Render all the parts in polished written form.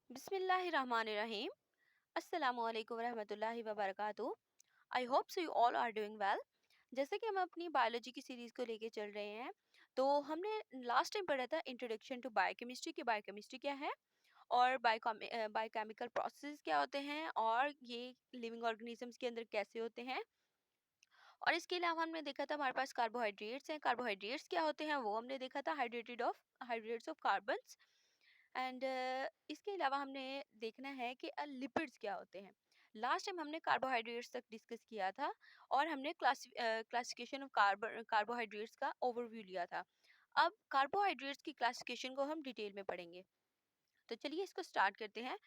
Bismillahirrahmanirrahim. अस्सलामुअलैकुम वरहमतुल्लाहि वबरकातुहू. I hope so you all are doing well. जैसे कि हम अपनी बायोलॉजी की सीरीज़ को लेके चल रहे हैं, तो हमने लास्ट टाइम पढ़ा था इंट्रोडक्शन टू बायोकेमिस्ट्री कि बायोकेमिस्ट्री क्या है और बायोकेमिकल प्रोसेस क्या होते हैं और ये लिविंग ऑर्गेनिजम्स के अंदर कैसे होते हैं. और इसके अलावा हमने देखा था हमारे पास कार्बोहाइड्रेट्स हैं. कार्बोहाइड्रेट्स क्या होते हैं वो हमने देखा था, हाइड्रेट्स ऑफ कार्बन्स. एंड इसके अलावा हमने देखना है कि लिपिड्स क्या होते हैं. लास्ट टाइम हमने कार्बोहाइड्रेट्स तक डिस्कस किया था और हमने क्लासिफिकेशन ऑफ कार्बोहाइड्रेट्स का ओवरव्यू लिया था. अब कार्बोहाइड्रेट्स की क्लासिफिकेशन को हम डिटेल में पढ़ेंगे. तो चलिए इसको स्टार्ट करते हैं.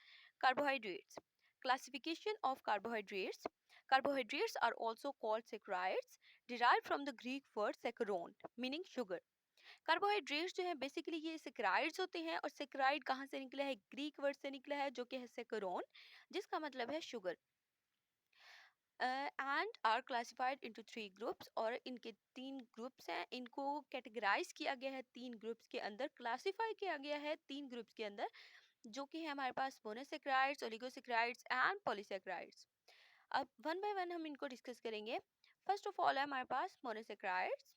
Carbohydrates. Classification of carbohydrates. Carbohydrates are also called saccharides, derived from the Greek word saccharon, meaning sugar. Carbohydrates जो है बेसिकली ये सेक्राइड्स होते हैं और सेक्राइड कहाँ से निकला है, ग्रीक वर्ड से निकला है जो कि है सेकरोन, जिसका मतलब है sugar. And are classified into 3 groups, और इनके 3 ग्रुप्स हैं. इनको कैटेगराइज किया गया है 3 ग्रुप्स के अंदर, क्लासिफाई किया गया है 3 ग्रुप्स के अंदर, जो कि है हमारे पास मोनोसेक्राइड्स, ओलिगोसेक्राइड्स एंड पॉलीसेक्राइड्स. अब वन बाय वन हम इनको डिस्कस करेंगे. फर्स्ट ऑफ ऑल है हमारे पास monosaccharides.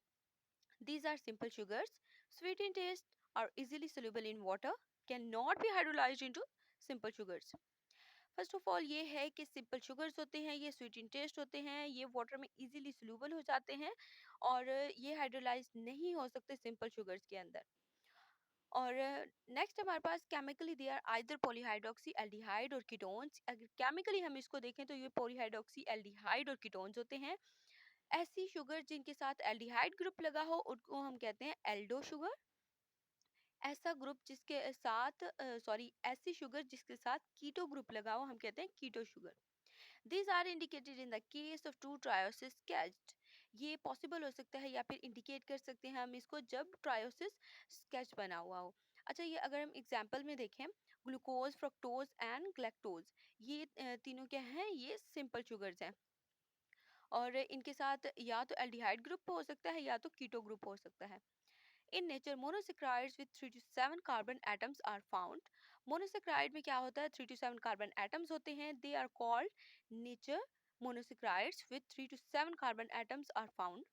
These are simple sugars, sweet in taste, are easily soluble in water, cannot be hydrolyzed into simple sugars. First of all ये है कि simple sugars होते हैं, ये स्वीट इन टेस्ट होते हैं, ये वाटर में इजीली सोल्यूबल हो जाते हैं और ये हाइड्रोलाइज नहीं हो सकते सिंपल शुगर्स के अंदर. और नेक्स्ट हमारे पास chemically they are either polyhydroxy aldehyde और कीटोन्स. अगर केमिकली हम इसको देखें तो ये पॉलीहाइड्रोक्सी एल्डिहाइड और कीटोन्स होते हैं. ऐसी शुगर जिनके साथ एल्डिहाइड ग्रुप लगा हो उनको हम कहते हैं एल्डो शुगर. ऐसा ग्रुप जिसके साथ ऐसी शुगर जिसके साथ कीटो ग्रुप लगा हो हम कहते हैं keto sugar. These are indicated in the case of two trioses sketched. ये पॉसिबल हो सकता है या फिर इंडिकेट कर सकते हैं हम इसको जब ट्रायोसिस स्केच बना हुआ हो. अच्छा, ये अगर हम एग्जांपल में देखें, ग्लूकोज, फ्रक्टोज एंड ग्लैक्टोज, ये तीनों क्या हैं, ये सिंपल शुगर्स हैं और इनके साथ या तो एल्डिहाइड ग्रुप हो सकता है या तो कीटो ग्रुप हो सकता है. In nature, monosaccharides with 3 to 7 carbon atoms are found. Monosaccharide में क्या होता है, 3 to 7 carbon atoms होते हैं. They are called nature monosaccharides with 3 to 7 carbon atoms are found.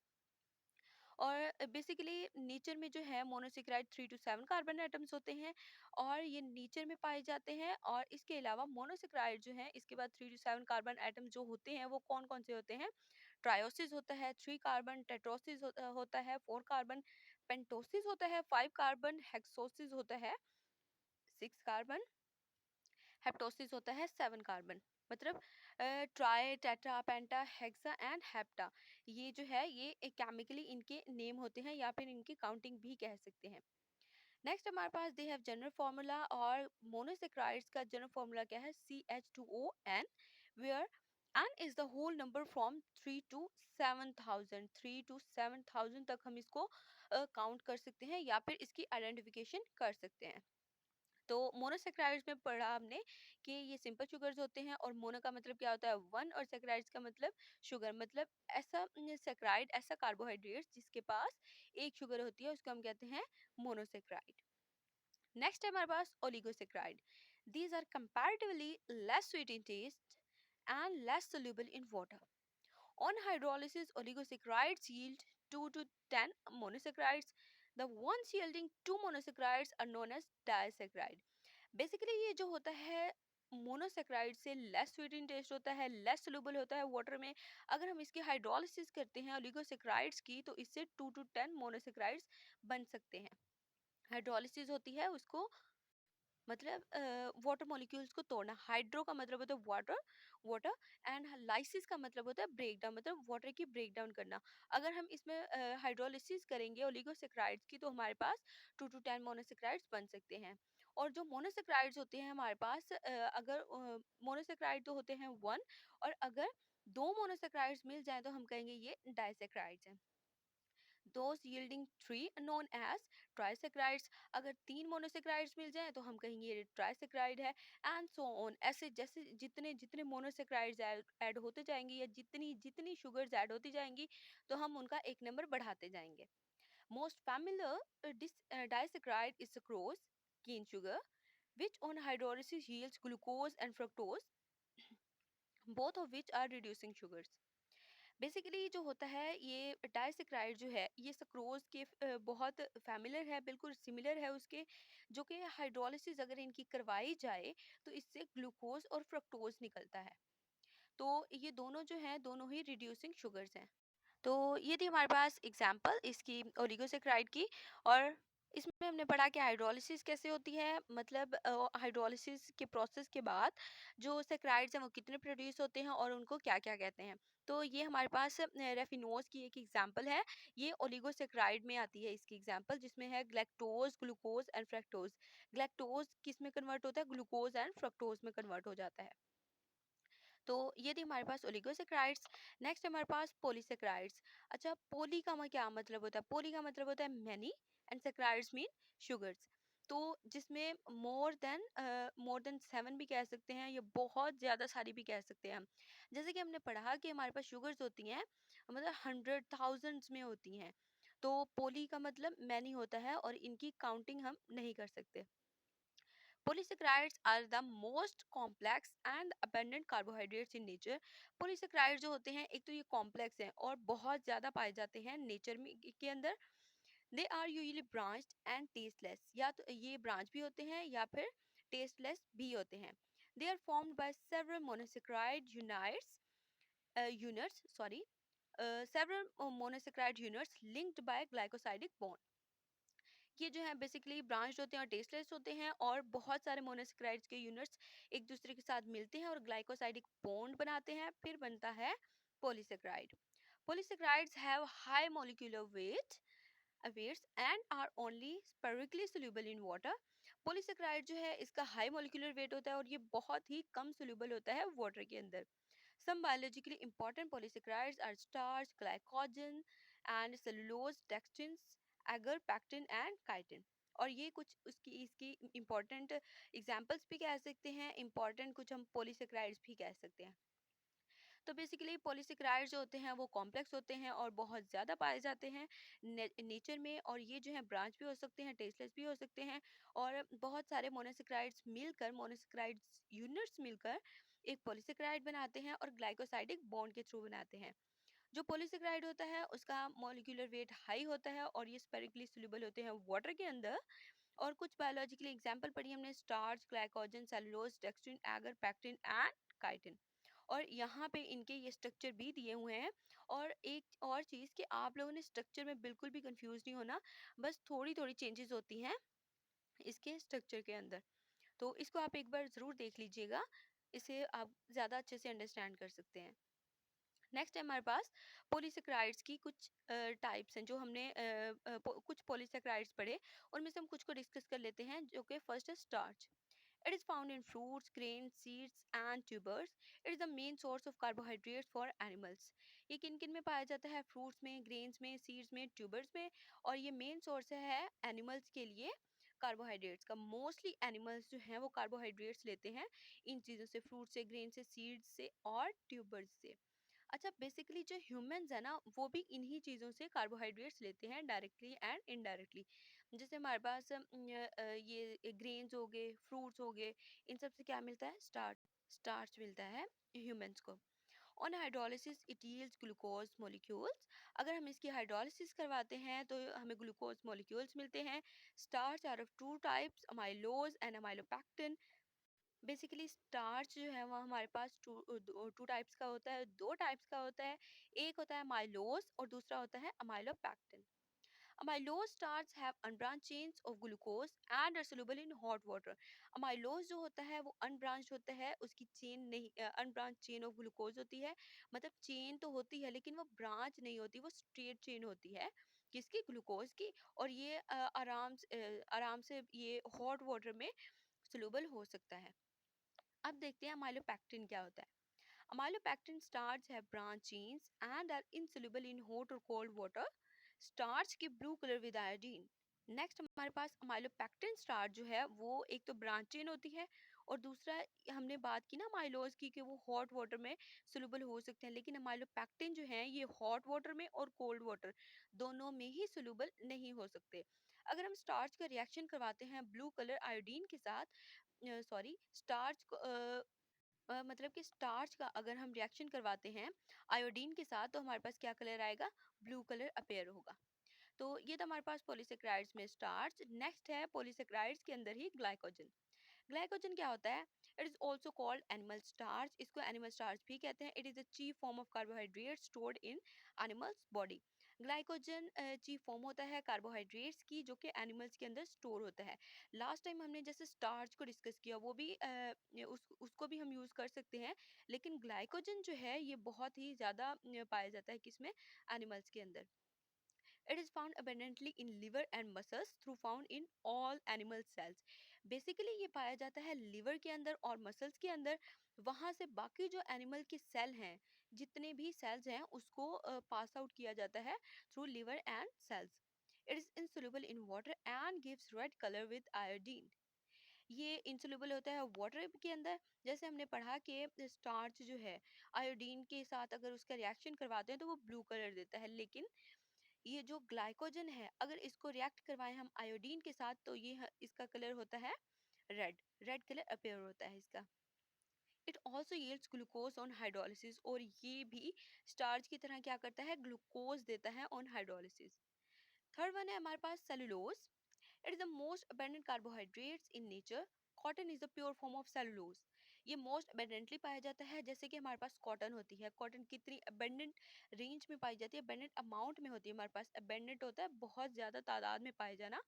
और बेसिकली नेचर में जो है मोनोसेक्राइड 3 to 7 कार्बन एटम्स होते हैं और ये नेचर में पाए जाते हैं. और इसके अलावा मोनोसेक्राइड जो है इसके बाद 3 to 7 कार्बन एटम जो होते हैं वो कौन कौन से होते हैं. ट्रायोसिस होता है, 3 कार्बन टेट्रोसिस होता है, 4 कार्बन पेंटोसिस होता है, 5 कार्बन हेक्सोसिस होता है, 6 कार्बन हेप्टोसिस होता है, 7 कार्बन. मतलब try, tetra, penta, hexa and hepta, ये जो है ये केमिकली इनके नेम होते हैं या फिर इनकी काउंटिंग भी कह सकते हैं. नेक्स्ट हमारे पास दे हैव जनरल फार्मूला, और मोनोसेक्राइड्स का जनरल फार्मूला क्या है, CH2ON, where n is the whole number from 3 to 7,000. 3 to 7,000 तक हम इसको काउंट कर सकते हैं या फिर इसकी आइडेंटिफिकेशन कर सकते हैं. तो मोनोसेक्राइड्स में पढ़ा हमने कि ये सिंपल शुगर्स होते हैं और मोनो का मतलब क्या होता है, वन, और सेक्राइड्स का मतलब शुगर. मतलब ऐसा सेक्राइड, ऐसा कार्बोहाइड्रेट जिसके पास एक शुगर होती है उसको हम कहते हैं मोनोसेक्राइड. नेक्स्ट है हमारे पास oligosaccharide. These are comparatively less sweet in taste and less soluble in water. On hydrolysis, oligosaccharides yield 2 to 10 monosaccharides. The ones yielding 2 monosaccharides are known as disaccharide. Basically ये जो होता है मोनोसेक्राइड से less sweet in test होता है, less soluble होता है water में. अगर हम इसकी हाइड्रोलिसिस करते हैं ओलिगोसेक्राइड्स की तो इससे 2 to 10 मोनोसेक्राइड्स बन सकते हैं. हाइड्रोलिसिस होती है उसको मतलब वाटर मॉलिक्यूल्स को तोड़ना. हाइड्रो का मतलब होता है वाटर, वाटर, एंड लाइसिस का मतलब होता है ब्रेक डाउन, मतलब वाटर की ब्रेक डाउन करना. अगर हम इसमें हाइड्रोलिसिस करेंगे ओलिगोसेक्राइड्स की तो हमारे पास 2 to 10 मोनोसेक्राइड्स बन सकते हैं. और जो मोनोसेक्राइड्स होते हैं हमारे पास अगर मोनोसेक्राइड तो होते हैं वन, और अगर दो मोनोसेक्राइड्स मिल जाए तो हम कहेंगे ये डाइसेक्राइड्स हैं. those yielding 3 known as trisaccharides. अगर 3 मोनोसेक्राइड्स मिल जाएं तो हम कहेंगे ये ट्राइसेक्राइड है. एंड सो ऑन, ऐसे जैसे जितने जितने मोनोसेक्राइड्स ऐड होते जाएंगे या जितनी जितनी शुगर्स ऐड होती जाएंगी तो हम उनका एक नंबर बढ़ाते जाएंगे. Most familiar disaccharide is sucrose, cane sugar. which on hydrolysis yields glucose and fructose, both of which are reducing sugars. Basically जो होता है ये डाइसेक्राइड जो है ये सक्रोज के बहुत फैमिलियर है, बिल्कुल सिमिलर है उसके, जो कि हाइड्रोलिसिस अगर इनकी करवाई जाए तो इससे ग्लूकोज और फ्रक्टोज निकलता है। तो ये दोनों जो हैं दोनों ही रिड्यूसिंग शुगर्स हैं। तो ये थी हमारे पास एग्जाम्पल इसकी ओलिगोसेक्राइड की। और इसमें हमने पढ़ा कि हाइड्रोलिसिस कैसे होती है, मतलब हाइड्रोलिसिस के प्रोसेस के बाद जो सेक्राइड्स हैं वो कितने प्रोड्यूस होते हैं और उनको क्या क्या कहते हैं। तो ये हमारे पास रेफिनोज की एक एग्जांपल है, ये ओलिगोसेक्राइड में आती है इसकी एग्जांपल, जिसमें है galactose, glucose and fructose. Galactose किस में कन्वर्ट होता है, ग्लूकोज एंड फ्रक्टोज में कन्वर्ट हो जाता है। तो ये थी हमारे पास ओलिगोसेक्राइड्स। नेक्स्ट हमारे पास पॉलीसेक्राइड्स। अच्छा, पोली का क्या मतलब होता है, पोली का मतलब होता है many and saccharides mean sugars. तो जिसमें मोर देन 7 भी कह सकते हैं, या बहुत ज़्यादा सारी भी कह सकते हैं हम। जैसे कि हमने पढ़ा कि हमारे पास शुगर्स होती हैं, मतलब 100 थाउजेंड्स में होती हैं। तो पोली का मतलब मैनी होता है और इनकी काउंटिंग हम नहीं कर सकते। Polysaccharides are the most complex and abundant carbohydrates in nature. Polysaccharides जो होते हैं एक तो ये कॉम्प्लेक्स हैं और बहुत ज़्यादा पाए जाते हैं नेचर में के अंदर। They are usually branched and tasteless, या तो ये ब्रांच भी होते हैं या फिर टेस्टलेस भी होते हैं। They are formed by several monosaccharide units several monosaccharide units linked by glycosidic bond. ये जो है बेसिकली ब्रांच होते हैं और टेस्टलेस होते हैं, और बहुत सारे मोनोसेक्राइड्स के यूनिट्स एक दूसरे के साथ मिलते हैं और ग्लाइकोसाइडिक बॉन्ड बनाते हैं, फिर बनता है polysaccharide. Polysaccharides have high molecular weights and are only spherically soluble in water. Polysaccharide जो है इसका हाई मॉलिक्यूलर वेट होता है और ये बहुत ही कम सोल्यूबल होता है वाटर के अंदर। Some biologically important polysaccharides are starch, glycogen, and cellulose, dextrins, agar, pectin, and chitin. और ये कुछ उसकी इसकी इम्पोर्टेंट एग्जाम्पल्स भी कह सकते हैं, इम्पोर्टेंट कुछ हम पॉलीसेक्राइड्स भी कह सकते हैं। तो बेसिकली पॉलीसेक्राइड जो होते हैं वो कॉम्प्लेक्स होते हैं और बहुत ज़्यादा पाए जाते हैं नेचर में, और ये जो है ब्रांच भी हो सकते हैं, टेस्टलेस भी हो सकते हैं, और बहुत सारे मोनोसेक्राइड्स मिलकर, मोनोसेक्राइड्स यूनिट्स मिलकर एक पॉलीसेक्राइड बनाते हैं और ग्लाइकोसाइडिक बॉन्ड के थ्रू बनाते हैं। जो पॉलीसेक्राइड होता है उसका मॉलिक्यूलर वेट हाई होता है और ये स्पेरिकली सोल्यूबल होते हैं वाटर के अंदर। और कुछ बायोलॉजिकली एग्जांपल पढ़ी हमने, starch, glycogen, cellulose, dextrin, agar, pectin and chitin. और यहाँ पे इनके ये स्ट्रक्चर भी दिए हुए हैं। और एक और चीज़ कि आप लोगों ने स्ट्रक्चर में बिल्कुल भी कंफ्यूज नहीं होना, बस थोड़ी थोड़ी चेंजेस होती हैं इसके स्ट्रक्चर के अंदर। तो इसको आप एक बार ज़रूर देख लीजिएगा, इसे आप ज़्यादा अच्छे से अंडरस्टैंड कर सकते हैं। नेक्स्ट है हमारे पास पॉलीसेक्राइड्स की कुछ टाइप्स हैं, जो हमने कुछ पॉलीसेक्राइड्स पढ़े, उनमें से हम कुछ को डिस्कस कर लेते हैं। जो कि फर्स्ट है starch. It is found in fruits, grains, seeds and tubers. It is the main source of carbohydrates for animals. ये किन किन में पाया जाता है, फ्रूट्स में, ग्रेन्स में, सीड्स में, ट्यूबर्स में, और ये मेन सोर्स है एनिमल्स के लिए कार्बोहाइड्रेट्स का। मोस्टली एनिमल्स जो हैं वो कार्बोहाइड्रेट्स लेते हैं इन चीज़ों से, फ्रूट से, ग्रेन से, सीड्स से और ट्यूबर्स से। अच्छा, बेसिकली जो ह्यूमंस है ना वो भी इन्हीं चीज़ों से कार्बोहाइड्रेट्स लेते हैं डायरेक्टली एंड इनडायरेक्टली। जैसे हमारे पास ये ग्रेन्स हो गए, फ्रूट्स हो गए, इन सब से क्या मिलता है, स्टार्च। स्टार्च मिलता है ह्यूमंस को। On hydrolysis it yields glucose molecules. अगर हम इसकी हाइड्रोलिसिस करवाते हैं तो हमें ग्लूकोज मॉलिक्यूल्स मिलते हैं। Starch are of two types, amylose and amylopectin. Basically starch जो है वो हमारे पास टू टाइप्स का होता है, दो टाइप्स का होता है। एक होता है माइलोज और दूसरा होता है amylopectin. Amylose starch have unbranched chains of glucose and are soluble in hot water. Amylose जो होता है वो अनब्रांच होता है, उसकी चेन नहीं, अनब्रांच चेन ऑफ ग्लूकोज होती है। मतलब चेन तो होती है लेकिन वो ब्रांच नहीं होती, वो स्ट्रेट चेन होती है किसकी, ग्लूकोज की। और ये आराम से ये हॉट वाटर में सोलूबल हो सकता है। अब देखते हैं अमाइलोपैक्टिन क्या होता है। Amylopectin starch have branch chains and are insoluble in hot or cold water. Starch की blue color with iodine. Next हमारे पास अमाइलोपैक्टिन स्टार्च जो है वो एक तो ब्रांच चेन होती है, और दूसरा हमने बात की ना माइलोज की कि वो हॉट वाटर में सोलूबल हो सकते हैं, लेकिन अमाइलोपैक्टिन जो है ये हॉट वाटर में और कोल्ड वाटर दोनों में ही सोलूबल नहीं हो सकते। अगर हम स्टार्च का रिएक्शन करवाते हैं ब्लू कलर आयोडीन के साथ, सॉरी स्टार्च को मतलब कि स्टार्च का अगर हम रिएक्शन करवाते हैं आयोडीन के साथ, तो हमारे पास क्या कलर आएगा, ब्लू कलर अपेयर होगा। तो ये तो हमारे पास पॉलीसेक्राइड्स में स्टार्च। नेक्स्ट है पॉलीसेक्राइड्स के अंदर ही ग्लाइकोजन। ग्लाइकोजन क्या होता है, it is also called animal starch, इसको एनिमल स्टार्च भी कहते हैं। It is the chief form of carbohydrate stored in animals body. Glycogen chief form होता है कार्बोहाइड्रेट्स की, जो कि एनिमल्स के अंदर स्टोर होता है। लास्ट टाइम हमने जैसे स्टार्च को डिस्कस किया, वो भी उसको भी हम यूज कर सकते हैं, लेकिन ग्लाइकोजन जो है ये बहुत ही ज्यादा पाया जाता है किसमें, एनिमल्स के अंदर। It is found abundantly in liver and muscles through found in all animal cells. Basically ये पाया जाता है liver के अंदर और muscles के अंदर। वहाँ से बाकी जो animal के cell हैं, जितने भी cells हैं, उसको pass out किया जाता है through liver and cells. It is insoluble in water and gives red color with iodine. ये इंसोल्यूबल होता है वाटर के अंदर। जैसे हमने पढ़ा कि स्टार्च जो है आयोडीन के साथ अगर उसका रिएक्शन करवाते हैं तो वो ब्लू कलर देता है, लेकिन ये जो ग्लाइकोजन है अगर इसको रिएक्ट करवाएं हम आयोडीन के साथ, तो इसका कलर होता है रेड, रेड कलर अपेयर होता है इसका। It also yields glucose on hydrolysis, और ये भी स्टार्च की तरह क्या करता है, ग्लूकोज देता है ऑन हाइड्रोलिसिस। थर्ड वन है हमारे पास cellulose. It is the most abundant carbohydrates in nature. Cotton is the pure form of cellulose. ये मोस्ट अबेंडेंटली पाया जाता है, जैसे कि हमारे पास कॉटन होती है। कॉटन कितनी अबेंडेंट रेंज में पाई जाती है, अबेंडेंट अमाउंट में होती है हमारे पास। अबेंडेंट होता है बहुत ज्यादा तादाद में पाया जाना,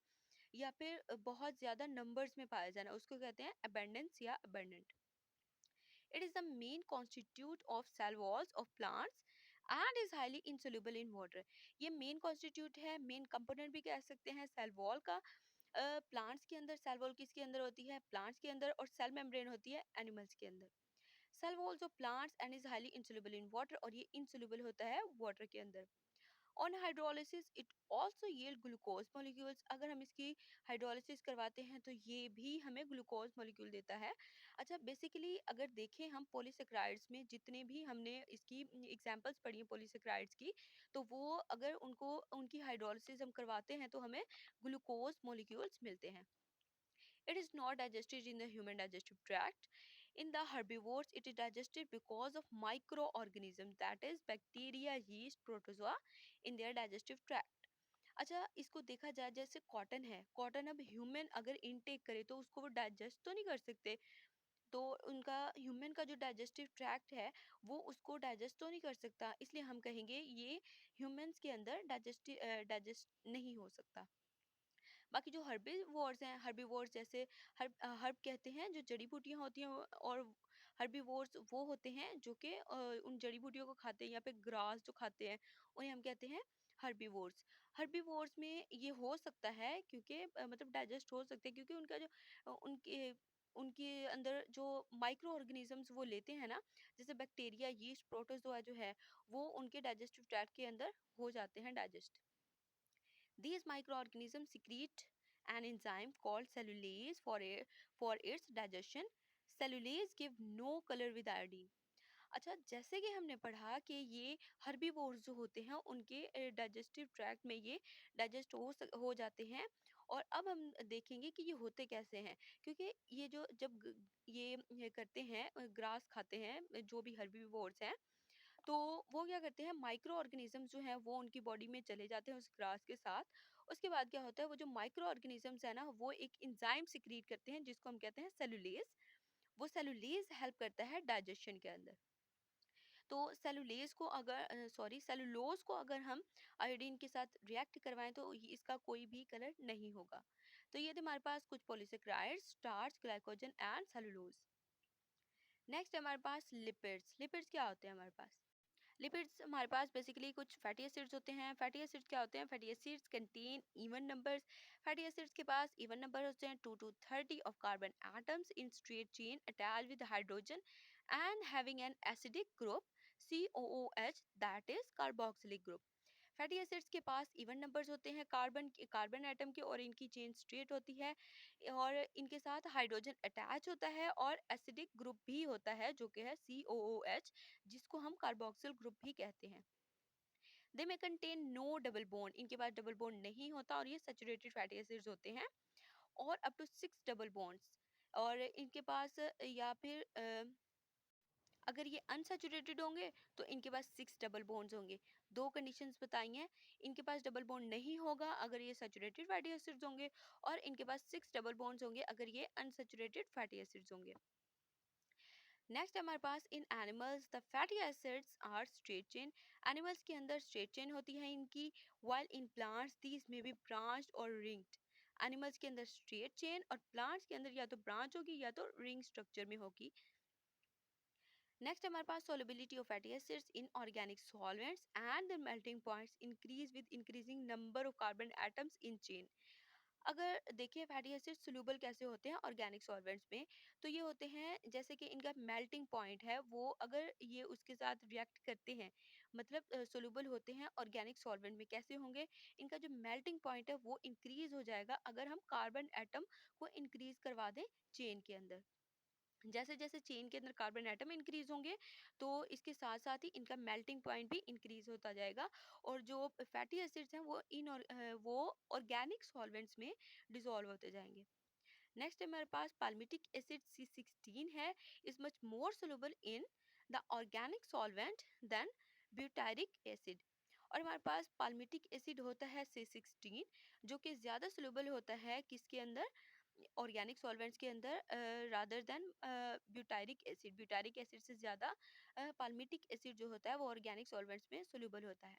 या फिर बहुत ज्यादा नंबर्स में पाया जाना, उसको कहते हैं अबेंडेंस या abundant. It is the main constituent of cell walls of plants and is highly insoluble in water. ये मेन कॉन्स्टिट्यूट है, मेन कंपोनेंट भी कह सकते हैं सेल वॉल का। प्लांट्स के अंदर सेल वॉल किसके अंदर होती है, प्लांट्स के अंदर, और सेल मेम्ब्रेन होती है एनिमल्स के अंदर। Cell walls of plants and is highly insoluble in water, और ये इंसोल्यूबल होता है वाटर के अंदर। On hydrolysis it also yield glucose molecules. अगर हम इसकी हाइड्रोलिसिस करवाते हैं तो ये भी हमें ग्लूकोज मॉलिक्यूल देता है। अच्छा, बेसिकली अगर देखें हम पॉलीसेक्राइड्स में जितने भी हमने इसकी एग्जांपल्स पढ़ी हैं पॉलीसेक्राइड्स की, तो वो अगर उनको उनकी हाइड्रोलिसिस हम करवाते हैं तो हमें ग्लूकोज मॉलिक्यूल्स मिलते हैं। It is not digested in the human digestive tract. In the herbivores, it is digested because of microorganisms, that is bacteria, yeast, protozoa in their digestive tract. अच्छा, इसको देखा जाए जैसे कॉटन है, कॉटन अब human अगर इनटेक करे तो उसको वो डाइजेस्ट तो नहीं कर सकते, तो उनका ह्यूमन का जो डाइजेस्टिव ट्रैक्ट है वो उसको डाइजेस्ट तो नहीं कर सकता, इसलिए हम कहेंगे ये ह्यूमंस के अंदर डाइजेस्ट नहीं हो सकता। बाकी जो हर्बीवोर्स हैं, हर्बीवोर्स जैसे हर्ब कहते हैं जो जड़ी बूटियां होती हैं, और हर्बीवोर्स वो होते हैं जो कि उन जड़ी बूटियों को खाते हैं, या फिर ग्रास जो खाते हैं, उन्हें हम कहते हैं हर्बीवोर्स। हर्बीवोर्स में ये हो सकता है क्योंकि मतलब डाइजेस्ट हो सकते हैं, क्योंकि उनका जो उनके उनके अंदर जो माइक्रो ऑर्गेनिजम्स वो लेते हैं ना, जैसे बैक्टीरिया, यीस्ट, प्रोटोजोआ जो है, वो उनके डाइजेस्टिव ट्रैक्ट के अंदर हो जाते हैं digest. These microorganisms secrete an enzyme called cellulase for its digestion. Cellulase give no color with iodine. अच्छा, जैसे कि हमने पढ़ा कि ये हर्बीवोर्स जो होते हैं उनके डाइजेस्टिव ट्रैक्ट में ये डाइजेस्ट हो जाते हैं। और अब हम देखेंगे कि ये होते कैसे हैं, क्योंकि ये जो जब ये करते हैं, ग्रास खाते हैं, जो भी हर्बीवोर्स हैं, तो वो क्या करते हैं, माइक्रो ऑर्गेनिजम्स जो हैं वो उनकी बॉडी में चले जाते हैं उस ग्रास के साथ। उसके बाद क्या होता है, वो जो माइक्रो ऑर्गेनिजम्स है ना, वो एक एंजाइम सिक्रीट करते हैं जिसको हम कहते हैं सेलुलेज। वो सेलुलेज हेल्प करता है डाइजेशन के अंदर। तो सेलुलेज को अगर सेलुलोज को अगर हम आयोडीन के साथ रिएक्ट करवाएं तो इसका कोई भी कलर नहीं होगा। तो ये थे हमारे पास कुछ polysaccharides, starch, glycogen and cellulose. Next हमारे पास लिपिड्स। लिपिड्स क्या होते हैं हमारे पास, लिपिड्स हमारे पास बेसिकली कुछ फैटी एसिड्स होते हैं। फैटी एसिड्स क्या होते हैं, fatty acids contain even numbers. Fatty acids के पास इवन नंबर होते हैं 2 to 30 of carbon atoms in straight chain attached with hydrogen and having an acidic group COOH, that is carboxylic group. Fatty acids के पास even numbers होते हैं carbon atom के, और इनकी chain straight होती है, और इनके साथ हाइड्रोजन अटैच होता है, और एसिडिक ग्रुप भी होता है जो कि है COOH, जिसको हम कार्बोक्सिल ग्रुप भी कहते हैं। दे में कंटेन नो डबल बॉन्ड, इनके पास डबल बॉन्ड नहीं होता और ये सैचुरेटेड फैटी एसिड्स होते हैं, और अप टू 6 डबल बॉन्ड्स। और इनके पास या फिर अगर ये अनसैचुरेटेड होंगे तो इनके पास 6 डबल बॉन्ड्स होंगे। दो कंडीशंस बताई हैं, इनके पास डबल बॉन्ड नहीं होगा अगर ये सैचुरेटेड फैटी एसिड्स होंगे, और इनके पास 6 डबल बॉन्ड्स होंगे अगर ये अनसैचुरेटेड फैटी एसिड्स होंगे। नेक्स्ट हमारे पास in animals the fatty acids are straight chain. Animals के अंदर स्ट्रेट चेन होती है इनकी, while in plants these may be branched और रिंग्ड। एनिमल्स के अंदर स्ट्रेट चेन और प्लांट्स के अंदर या तो ब्रांच होगी या तो रिंग स्ट्रक्चर में होगी। नेक्स्ट हमारे पास solubility of fatty acids in organic solvents and their melting points increase with increasing number of carbon atoms in chain। अगर देखिए फैटी एसिड सोल्यूबल कैसे होते हैं ऑर्गेनिक सॉल्वेंट्स में, तो ये होते हैं जैसे कि इनका मेल्टिंग पॉइंट है वो अगर ये उसके साथ रिएक्ट करते हैं, मतलब सोल्यूबल होते हैं ऑर्गेनिक सॉल्वेंट में, कैसे होंगे, इनका जो मेल्टिंग पॉइंट है वो इंक्रीज हो जाएगा अगर हम कार्बन एटम को इंक्रीज करवा दें चेन के अंदर। जैसे जैसे चेन के अंदर कार्बन एटम इंक्रीज होंगे तो इसके साथ साथ ही इनका मेल्टिंग पॉइंट भी इंक्रीज होता जाएगा, और जो फैटी एसिड्स हैं वो ऑर्गेनिक सॉल्वेंट्स में डिसॉल्व होते जाएंगे। नेक्स्ट हमारे पास पाल्मिटिक एसिड C16 है, is much more soluble in the organic solvent than butyric acid. और हमारे पास पाल्मिटिक एसिड होता है C16 जो कि ज़्यादा सोलुबल होता है किसके अंदर, ऑर्गेनिक सॉल्वेंट्स के अंदर, rather than butyric acid. Butyric acid से ज़्यादा पाल्मिटिक एसिड जो होता है वो ऑर्गेनिक सॉल्वेंट्स में सोल्यूबल होता है।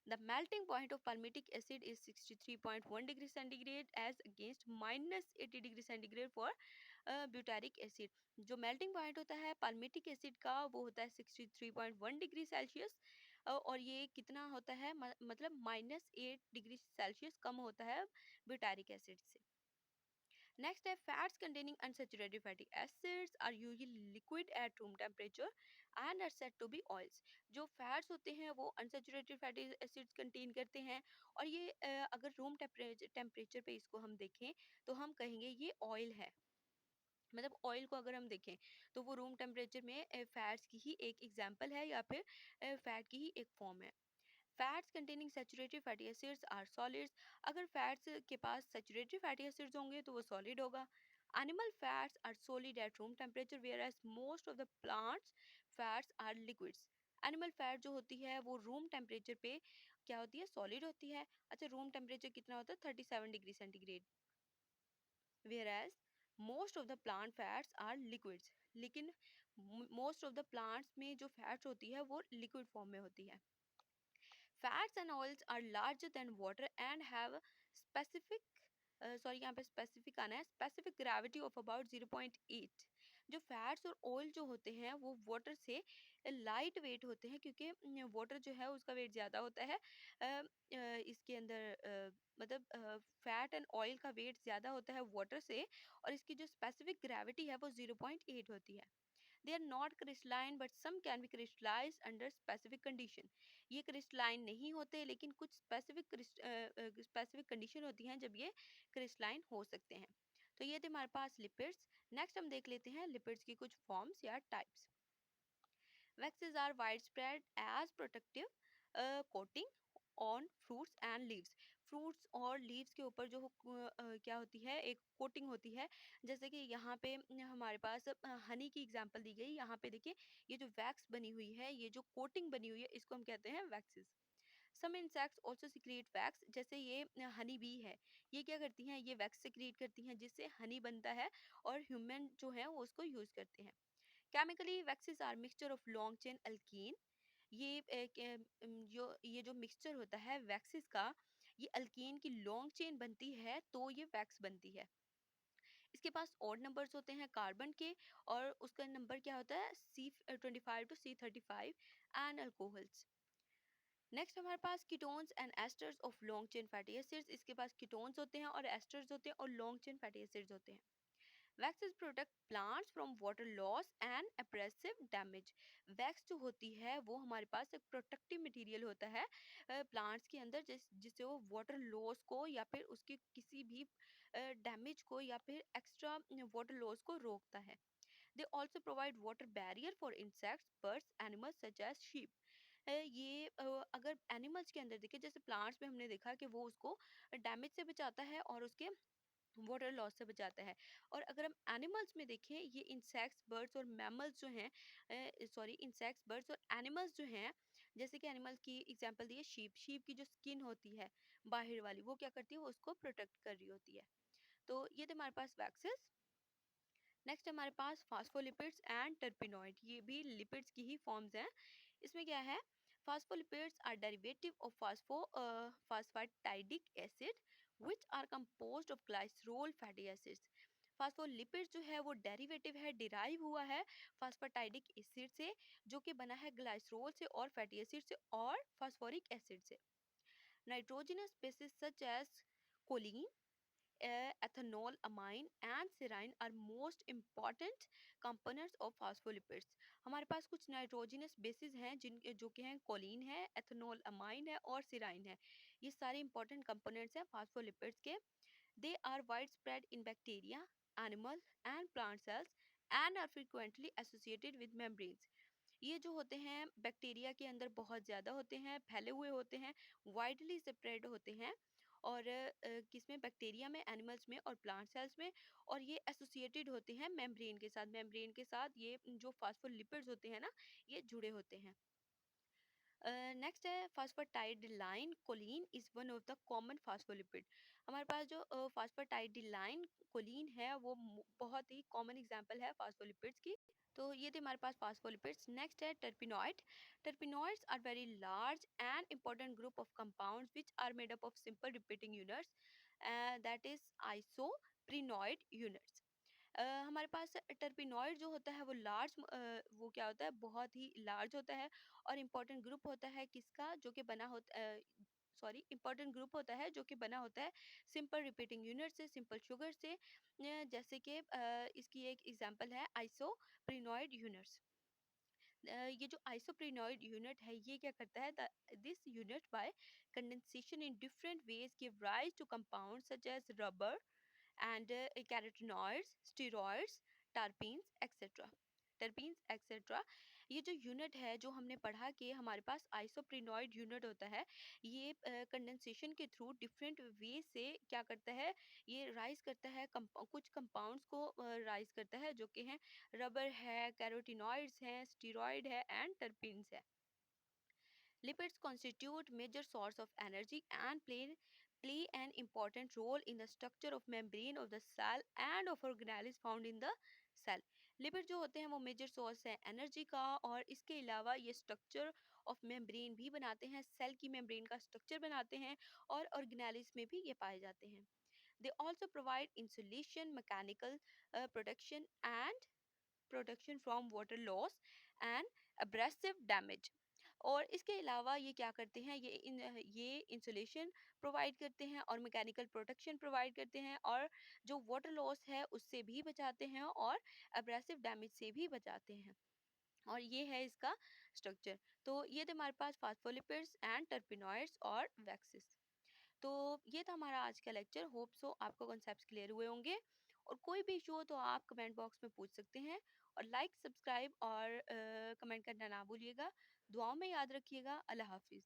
The melting point of palmitic acid is 63.1 degree centigrade as against minus 80 degree centigrade for butyric acid। जो melting point होता है palmitic acid का वो होता है 63.1 डिग्री सेल्सियस, और ये कितना होता है मतलब -8 डिग्री सेल्सियस कम होता है butyric acid से। Next है fats containing unsaturated fatty acids are usually liquid at room temperature and are said to be oils। जो fats होते हैं वो unsaturated fatty acids contain करते हैं, और ये अगर रूम टेम्परेचर पे इसको हम देखें तो हम कहेंगे ये ऑयल है। मतलब ऑयल को अगर हम देखें तो वो रूम टेम्परेचर में फैट्स की ही एक एग्जांपल है या फिर फैट की ही एक फॉर्म है। Fats containing saturated fatty acids are solids. अगर फैट्स के पास सैचुरेटेड फैटी एसिड्स होंगे तो वो सॉलिड होगा। Animal fats are solid at room temperature whereas most of the plants fats are liquids. Animal fat जो होती है वो रूम टेम्परेचर पे क्या होती है, सॉलिड होती है। अच्छा, रूम टेम्परेचर कितना होता है, 37 degree centigrade, whereas most of the plant fats are liquids. लेकिन मोस्ट ऑफ द प्लांट्स में जो फैट्स होती है वो लिक्विड फॉर्म में होती है। Fats and oils are larger than water and have specific sorry यहाँ पे स्पेसिफिक आना है, स्पेसिफिक ग्रेविटी ऑफ अबाउट 0.8। जो फैट्स और ऑयल जो होते हैं वो वाटर से लाइट वेट होते हैं, क्योंकि वाटर जो है उसका वेट ज़्यादा होता है। इसके अंदर मतलब फैट एंड ऑयल का वेट ज़्यादा होता है वाटर से, और इसकी जो स्पेसिफिक ग्रेविटी है वो 0.8 होती है। They are not crystalline but some can be crystallize under specific condition. ये क्रिस्टलाइन नहीं होते लेकिन कुछ स्पेसिफिक कंडीशन होती हैं जब ये क्रिस्टलाइन हो सकते हैं। तो ये थे हमारे पास लिपिड्स। नेक्स्ट हम देख लेते हैं लिपिड्स की कुछ फॉर्म्स या types. Waxes are widespread as protective coating on fruits and leaves। Fruits और लीव्स के ऊपर जो क्या होती है, एक कोटिंग होती है। जैसे कि यहाँ पे हमारे पास हनी की एग्जांपल दी गई। यहाँ पे देखिए ये जो वैक्स बनी हुई है, ये जो कोटिंग बनी हुई है, इसको हम कहते हैं waxes. Some insects also secrete wax. जैसे ये हनी बी है, ये क्या करती हैं, ये वैक्स सिक्रिएट करती हैं जिससे हनी बनता है, और ह्यूमन जो है वो उसको यूज करते हैं। Chemically waxes are mixture of long chain alkene. ये जो मिक्सचर होता है वैक्सेस का, ये अल्कीन की लॉन्ग चेन बनती है तो ये वैक्स बनती है। इसके पास ऑड नंबर्स होते हैं कार्बन के, और उसका नंबर क्या होता है, C25 to C35 and alcohols. Next हमारे पास ketones and esters of long chain fatty acids. इसके पास कीटोन्स होते हैं और एस्टर्स होते हैं और लॉन्ग चेन फैटी एसिड्स होते हैं। Waxes protect plants from water loss and abrasive damage. Wax जो होती है वो हमारे पास एक प्रोटेक्टिव मटेरियल होता है प्लांट्स के अंदर, जिससे वो वाटर लॉस को या फिर उसके किसी भी डैमेज को या फिर एक्स्ट्रा वाटर लॉस को रोकता है। They also provide water barrier for insects, birds, animals such as sheep. अगर एनिमल्स के अंदर देखिए, जैसे प्लांट्स में हमने देखा कि वो उसको डैमेज से बचाता है और उसके वाटर लॉस से बचाता है। और अगर हम एनिमल्स में देखें, ये इंसेक्ट्स, बर्ड्स और मैमल्स जो हैं, इंसेक्ट्स, बर्ड्स और एनिमल्स जो हैं, जैसे कि एनिमल की एग्जांपल दी है शीप। शीप की जो स्किन होती है बाहर वाली, वो क्या करती है, वो उसको प्रोटेक्ट कर रही होती है। तो ये थे हमारे पास वैक्सेस। नेक्स्ट हमारे पास फास्फोलिपिड्स एंड टर्पिनॉइड, ये भी लिपिड्स की ही फॉर्म्स हैं। इसमें क्या है, phospholipids are derivative of phosphatidic acid which are composed of glycerol fatty acids. Phospholipids जो है वो डेरिवेटिव है, डिराइव हुआ है फास्फाटाइडिक एसिड से, जो कि बना है ग्लाइसरोल से और फैटी एसिड से और फास्फोरिक एसिड से। Nitrogenous bases such as choline, ethanol, amine and serine are most important components of phospholipids। हमारे पास कुछ नाइट्रोजनस बेसिस हैं जिन जो कि हैं कोलिन है, एथेनॉल, अमाइन है और सिराइन है। ये सारे इंपॉर्टेंट कंपोनेंट्स हैं फास्फोलिपिड्स के। They are wide spread in bacteria, animal and plant cells and are frequently associated with membranes. ये जो होते हैं बैक्टीरिया के अंदर बहुत ज़्यादा होते हैं, फैले हुए होते हैं, वाइडली स्प्रेड होते हैं। और किसमें, बैक्टीरिया में, एनिमल्स में और प्लांट सेल्स में। और ये एसोसिएटेड होते हैं मेम्ब्रेन के साथ। मेम्ब्रेन के साथ ये जो फास्फोलिपिड्स होते हैं ना, ये जुड़े होते हैं। नेक्स्ट है phosphatidyl choline is one of the common phospholipid. हमारे पास जो फास्फाटाइडिलाइन कोलिन है वो बहुत ही कॉमन एग्जांपल है फास्फोलिपिड्स की। तो ये थे हमारे पास फास्फोलिपिड्स। नेक्स्ट है terpenoid. Terpenoids are very large and important group of compounds which are made up of simple repeating units, that is isoprenoid units. हमारे पास टर्पिनॉइड जो होता है वो वो क्या होता है, बहुत ही लार्ज होता है और इम्पोर्टेंट ग्रुप होता है किसका, जो कि बना होता इंपॉर्टेंट ग्रुप होता है जो कि बना होता है सिंपल रिपीटिंग यूनिट से, सिंपल शुगर से। जैसे कि इसकी एक एग्जांपल है आइसोप्रिनॉइड यूनिट्स। ये जो आइसोप्रिनॉइड यूनिट है ये क्या करता है, this unit by condensation in different ways give rise to compound such as rubber and carotenoids, steroids, terpenes, etc. Terpenes etcetera. ये जो यूनिट है, जो हमने पढ़ा कि हमारे पास आइसोप्रिनॉइड यूनिट होता है, ये कंडेंसेशन के थ्रू डिफरेंट वे से क्या करता है, ये राइज करता है कुछ कंपाउंड्स को राइज करता है, जो कि हैं रबर है, कैरोटिनॉइड्स हैं, स्टीरॉयड है एंड टर्पीन्स है। Lipids constitute major source of energy and play an important role in the structure of membrane of the cell and of organelles found in the cell। Lipid जो होते हैं वो major source है energy का, और इसके अलावा ये स्ट्रक्चर ऑफ मेम्ब्रेन भी बनाते हैं, सेल की मेम्ब्रेन का स्ट्रक्चर बनाते हैं और ऑर्गेनेलिस में भी ये पाए जाते हैं। They also provide insulation, mechanical protection and protection from water loss and abrasive damage. और इसके अलावा ये क्या करते हैं, ये इंसुलेशन प्रोवाइड करते हैं और मैकेनिकल प्रोटेक्शन प्रोवाइड करते हैं, और जो वाटर लॉस है उससे भी बचाते हैं और अब्रेसिव डैमेज से भी बचाते हैं। और ये है इसका स्ट्रक्चर। तो ये थे हमारे पास फास्फोलिपिड्स एंड टर्पिनॉइड्स और वैक्सिस। तो ये था हमारा आज का लेक्चर। होप सो आपको कॉन्सेप्ट्स क्लियर हुए होंगे। और कोई भी इशू हो तो आप कमेंट बॉक्स में पूछ सकते हैं। और लाइक, सब्सक्राइब और कमेंट करना ना भूलिएगा। दुआओं में याद रखिएगा। अल्लाह हाफिज़।